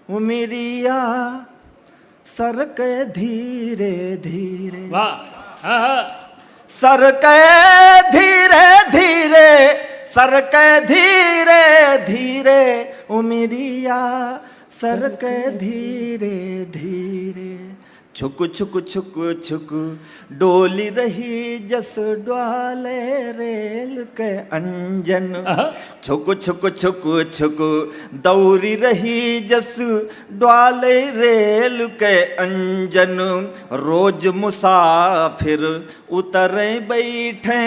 उमिरिया सरके धीरे धीरे, सरके धीरे धीरे, सरके धीरे धीरे, उमिरिया सरके धीरे धीरे। छुक छुक छुक छुक डोली रही जस डोले रेल के अंजन, छुक छुक छुक छुक दौरी रही जस डोले रेल के अंजन। रोज मुसाफिर उतरे बैठे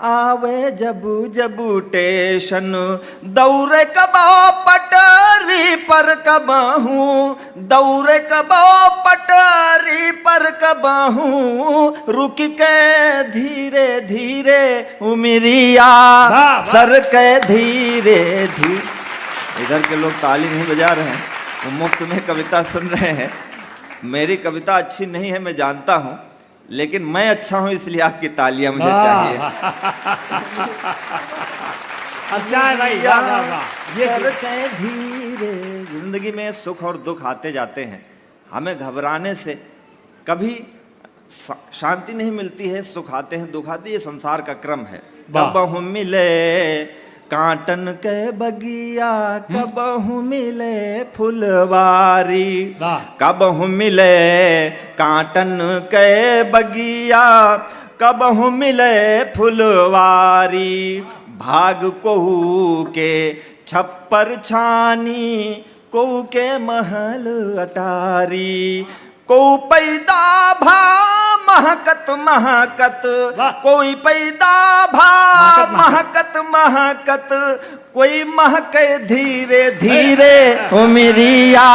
आवे जबू जबू टेशन, दौरे कबो पटरी पर कबहूँ, दौरे कबो पटरी पर कबहूँ, रुक के धीरे धीरे उमिरिया सर के धीरे धीरे। इधर के लोग ताली नहीं बजा रहे हैं, वो मुफ्त में कविता सुन रहे हैं। मेरी कविता अच्छी नहीं है मैं जानता हूँ, लेकिन मैं अच्छा हूं इसलिए आपकी तालियां मुझे चाहिए। अच्छा है भाई, सर के धीरे। जिंदगी में सुख और दुख आते जाते हैं, हमें घबराने से कभी शांति नहीं मिलती है। सुख आते हैं दुख आते, ये संसार का क्रम है। कबहू मिले कांटन के बगिया, कबहू मिले फुलवारी, कबहू मिले कांटन के बगिया, कबहू मिले फुलवारी। भाग कोहू के छप्पर छानी, कोहू के महल अटारी, को पैदा भा महकत महकत, कोई पैदा भा महकत महकत, कोई महके धीरे धीरे उमिरिया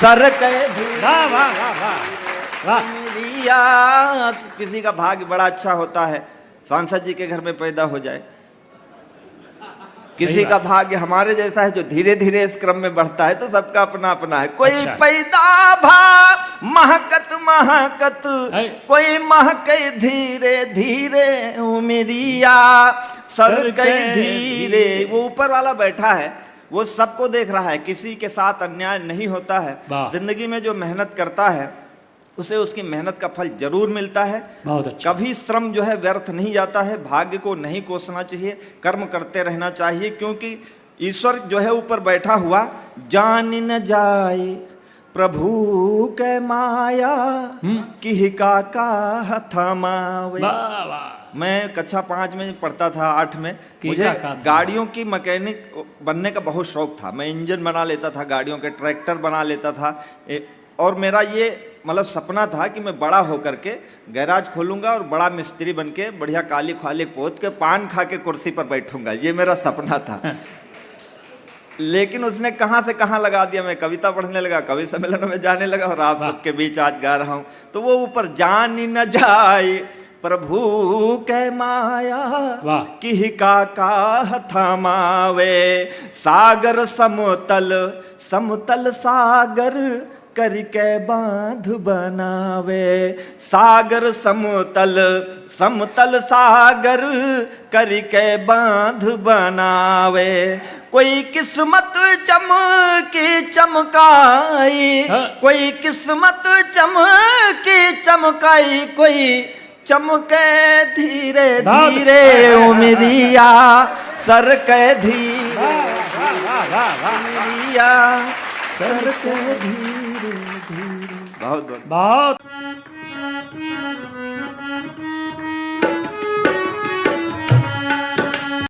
सर के धीरे। उमिरिया किसी का भाग्य बड़ा अच्छा होता है, सांसद जी के घर में पैदा हो जाए। किसी का भाग्य हमारे जैसा है जो धीरे धीरे इस क्रम में बढ़ता है, तो सबका अपना अपना है। कोई पैदा भा महकत महकत, कोई महके धीरे धीरे उमिरिया सर के धीरे। वो ऊपर वाला बैठा है, वो सबको देख रहा है, किसी के साथ अन्याय नहीं होता है। जिंदगी में जो मेहनत करता है उसे उसकी मेहनत का फल जरूर मिलता है। अच्छा। कभी श्रम जो है व्यर्थ नहीं जाता है। भाग्य को नहीं कोसना चाहिए, कर्म करते रहना चाहिए, क्योंकि ईश्वर जो है ऊपर बैठा हुआ जान न जाए प्रभु के माया, किह का थमावे। मैं कक्षा 5 में पढ़ता था, 8 में मुझे गाड़ियों की मैकेनिक बनने का बहुत शौक था। मैं इंजन बना लेता था गाड़ियों के, ट्रैक्टर बना लेता था, और मेरा ये मतलब सपना था कि मैं बड़ा होकर के गैराज खोलूंगा और बड़ा मिस्त्री बनके बढ़िया काली खाली पोत के पान खा के कुर्सी पर बैठूंगा। ये मेरा सपना था। लेकिन उसने कहां से कहां लगा दिया। मैं कविता पढ़ने लगा, कवि सम्मेलनों में जाने लगा, और आप सबके बीच आज गा रहा हूं। तो वो ऊपर जान न जाए प्रभु के माया, किह का थमावे। सागर समतल समतल सागर करके बांध बनावे, सागर समतल समतल सागर करके बांध बनावे। कोई किस्मत चमकी चमकाई, कोई किस्मत चमकी चमकाई, कोई चमके धीरे धीरे उमिरिया सर के धीरे, उमिरिया सर के धीरे धीरे। बहुत बहुत